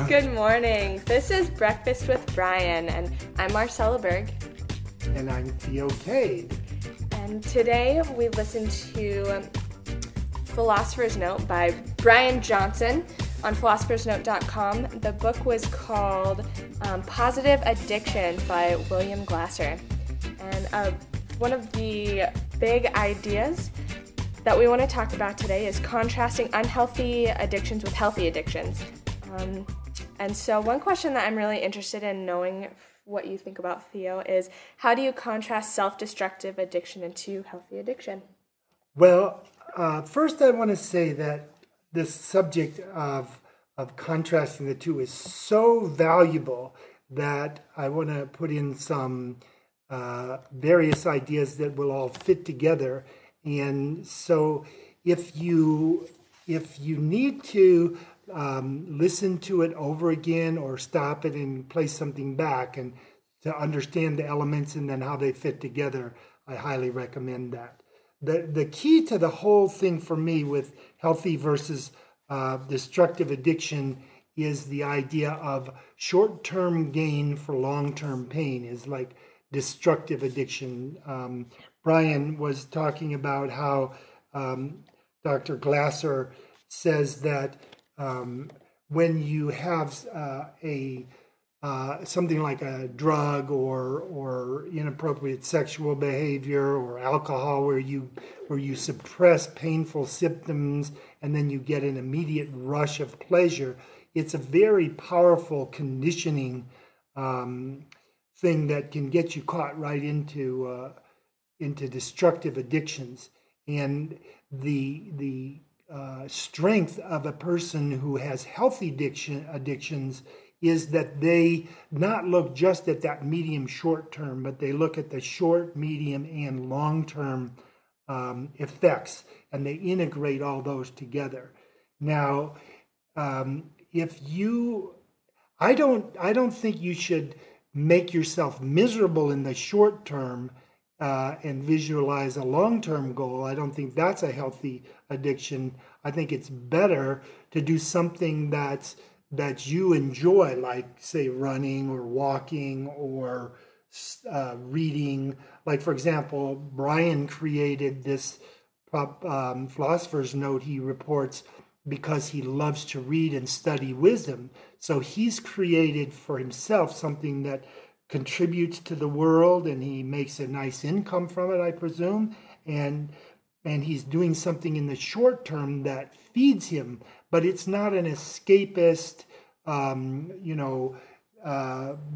Good morning. This is Breakfast with Brian, and I'm Marcella Berg. And I'm Theo Cade. And today we listened to Philosopher's Note by Brian Johnson on philosophersnote.com. The book was called Positive Addiction by William Glasser. And one of the big ideas that we want to talk about today is contrasting unhealthy addictions with healthy addictions. And so one question that I'm really interested in knowing what you think about, Theo, is how do you contrast self-destructive addiction into healthy addiction? Well, first I want to say that this subject of contrasting the two is so valuable that I want to put in some various ideas that will all fit together. And so if you need to listen to it over again or stop it and play something back and to understand the elements and then how they fit together, I highly recommend that. The key to the whole thing for me with healthy versus destructive addiction is the idea of short-term gain for long-term pain is like destructive addiction. Brian was talking about how Dr. Glasser says that when you have something like a drug or inappropriate sexual behavior or alcohol where you suppress painful symptoms and then you get an immediate rush of pleasure, it's a very powerful conditioning thing that can get you caught right into destructive addictions. And the strength of a person who has healthy addictions is that they not look just at that medium short term, but they look at the short, medium, and long term effects, and they integrate all those together. Now, I don't think you should make yourself miserable in the short term and visualize a long-term goal. I don't think that's a healthy addiction. I think it's better to do something that you enjoy, like say running or walking or reading. Like for example, Brian created this Philosopher's Note, he reports, because he loves to read and study wisdom. So he's created for himself something that contributes to the world, and he makes a nice income from it, I presume, and he's doing something in the short term that feeds him, but it's not an escapist,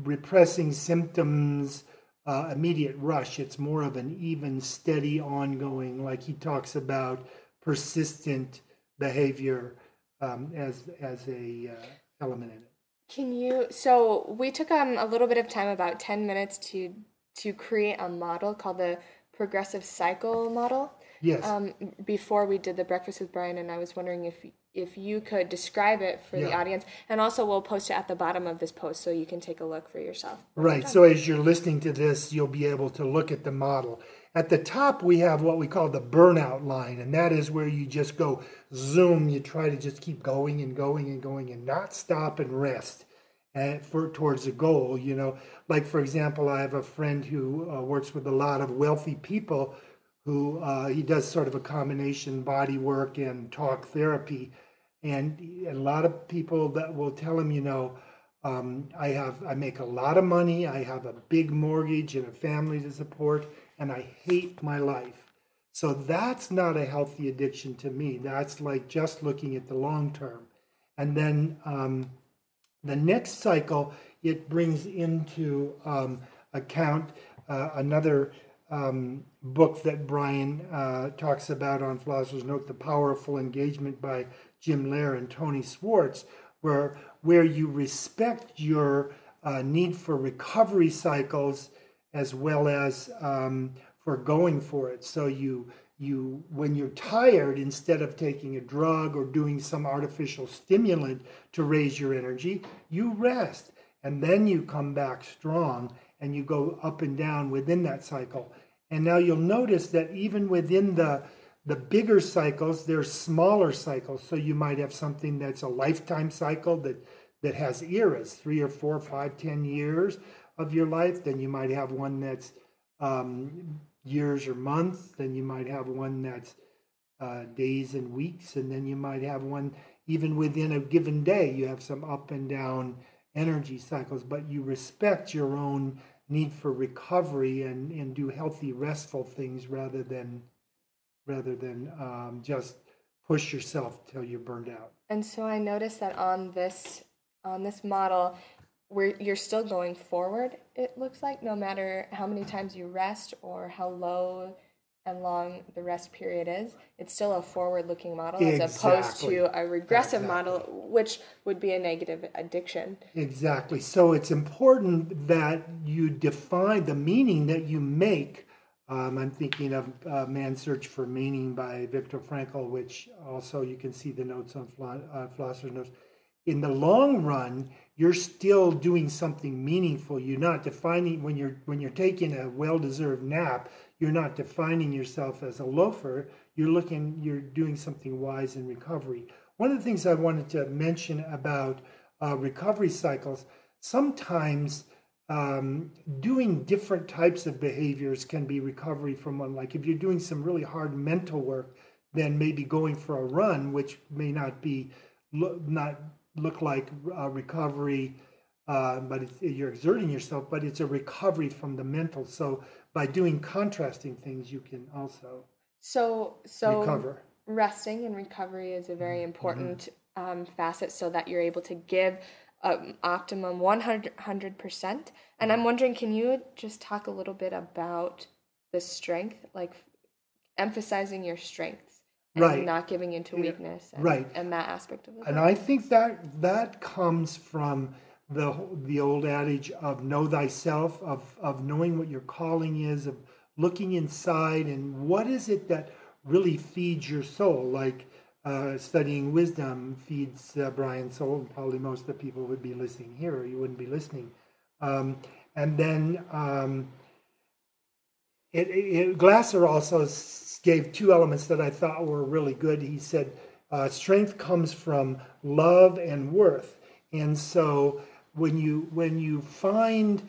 repressing symptoms, immediate rush. It's more of an even, steady, ongoing, like he talks about persistent behavior as a element in it. So we took a little bit of time, about 10 minutes, to create a model called the progressive cycle model. Yes. Before we did the Breakfast with Brian, and I was wondering if you could describe it for the audience, and also we'll post it at the bottom of this post so you can take a look for yourself. Right. So as you're listening to this, you'll be able to look at the model. At the top, we have what we call the burnout line, and that is where you just go zoom. You try to just keep going and going and going and not stop and rest towards a goal. Like for example, I have a friend who works with a lot of wealthy people who he does sort of a combination body work and talk therapy. And a lot of people that will tell him, I make a lot of money, I have a big mortgage and a family to support, and I hate my life. So that's not a healthy addiction to me. That's like just looking at the long term. And then the next cycle, it brings into account another book that Brian talks about on Philosopher's Note, The Powerful Engagement by Jim Loehr and Tony Schwartz, where you respect your need for recovery cycles as well as for going for it. So you when you're tired, instead of taking a drug or doing some artificial stimulant to raise your energy, you rest, and then you come back strong and you go up and down within that cycle. And now you'll notice that even within the The bigger cycles, there's smaller cycles. So you might have something that's a lifetime cycle that has eras, 3 or 4, 5, 10 years of your life. Then you might have one that's years or months. Then you might have one that's days and weeks. And then you might have one even within a given day. You have some up and down energy cycles, but you respect your own need for recovery and do healthy, restful things rather than just push yourself till you're burned out. And so I noticed that on this model, where you're still going forward, it looks like, no matter how many times you rest or how low and long the rest period is, it's still a forward-looking model as opposed to a regressive model, which would be a negative addiction. Exactly. So it's important that you define the meaning that you make. I'm thinking of Man's Search for Meaning by Viktor Frankl, which also you can see the notes on Philosopher's Notes. In the long run, you're still doing something meaningful. You're not defining, when you're taking a well-deserved nap, you're not defining yourself as a loafer. You're doing something wise in recovery. One of the things I wanted to mention about recovery cycles, sometimes doing different types of behaviors can be recovery from one. Like if you're doing some really hard mental work, then maybe going for a run, which may not look like recovery, but you're exerting yourself, but it's a recovery from the mental. So by doing contrasting things, you can also recover. Resting and recovery is a very important facet, so that you're able to give optimum 100%. And I'm wondering, can you just talk a little bit about the strength, like emphasizing your strengths and not giving into weakness, and that aspect of it? And I think that comes from the old adage of know thyself, of knowing what your calling is, of looking inside and what is it that really feeds your soul. Like studying wisdom feeds Brian's soul, and probably most of the people would be listening here, or you wouldn't be listening. And then Glasser also gave two elements that I thought were really good. He said strength comes from love and worth. And so when you find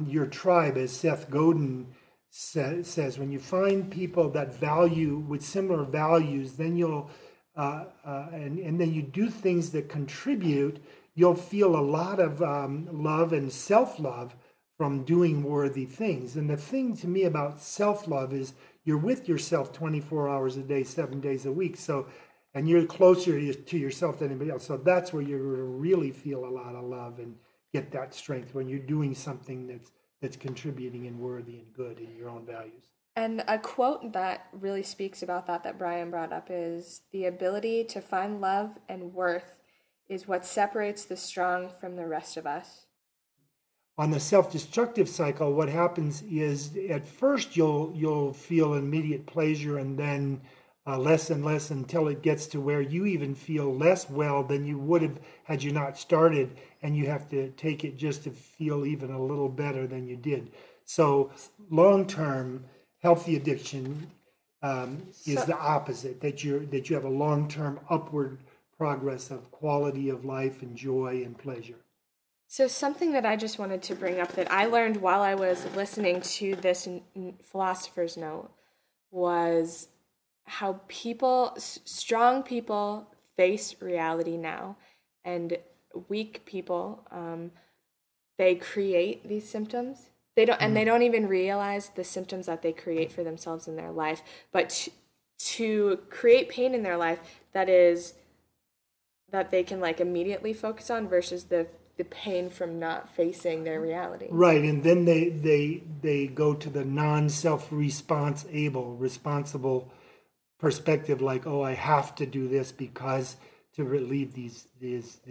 your tribe, as Seth Godin says, when you find people that value with similar values, then you'll and then you do things that contribute, you'll feel a lot of love and self-love from doing worthy things. And the thing to me about self-love is you're with yourself 24 hours a day, 7 days a week. So, and you're closer to yourself than anybody else. So that's where you're going to really feel a lot of love and get that strength, when you're doing something that's contributing and worthy and good in your own values. And a quote that really speaks about that Brian brought up is, the ability to find love and worth is what separates the strong from the rest of us. On the self-destructive cycle, what happens is at first you'll feel immediate pleasure, and then less and less, until it gets to where you even feel less well than you would have had you not started, and you have to take it just to feel even a little better than you did. So long-term healthy addiction is the opposite, that you have a long-term upward progress of quality of life and joy and pleasure. So something that I just wanted to bring up that I learned while I was listening to this Philosopher's Note was how strong people face reality now, and weak people, they create these symptoms. They don't even realize the symptoms that they create for themselves in their life. But to create pain in their life that they can like immediately focus on, versus the pain from not facing their reality. Right, and then they go to the responsible perspective, like, oh, I have to do this because to relieve these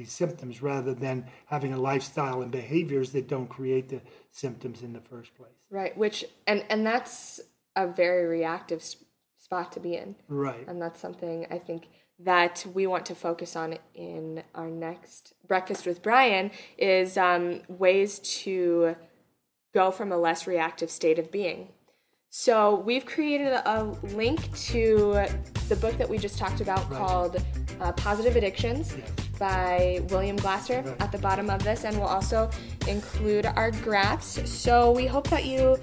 symptoms, rather than having a lifestyle and behaviors that don't create the symptoms in the first place. Right, which and that's a very reactive spot to be in. Right. And that's something I think that we want to focus on in our next Breakfast with Brian, is ways to go from a less reactive state of being. So we've created a link to the book that we just talked about called Positive Addictions by William Glasser at the bottom of this, and we'll also include our graphs. So we hope that you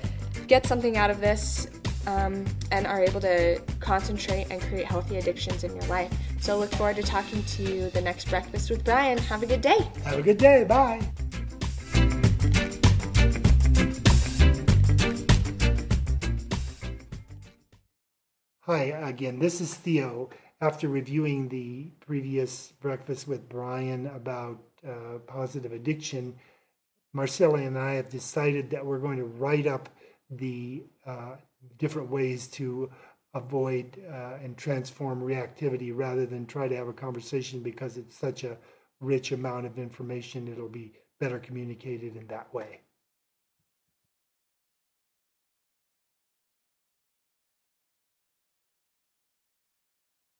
get something out of this and are able to concentrate and create healthy addictions in your life. So look forward to talking to you the next Breakfast with Brian. Have a good day. Have a good day. Bye. Hi again, this is Theo. After reviewing the previous Breakfast with Brian about positive addiction, Marcella and I have decided that we're going to write up the different ways to avoid and transform reactivity rather than try to have a conversation, because it's such a rich amount of information. It'll be better communicated in that way.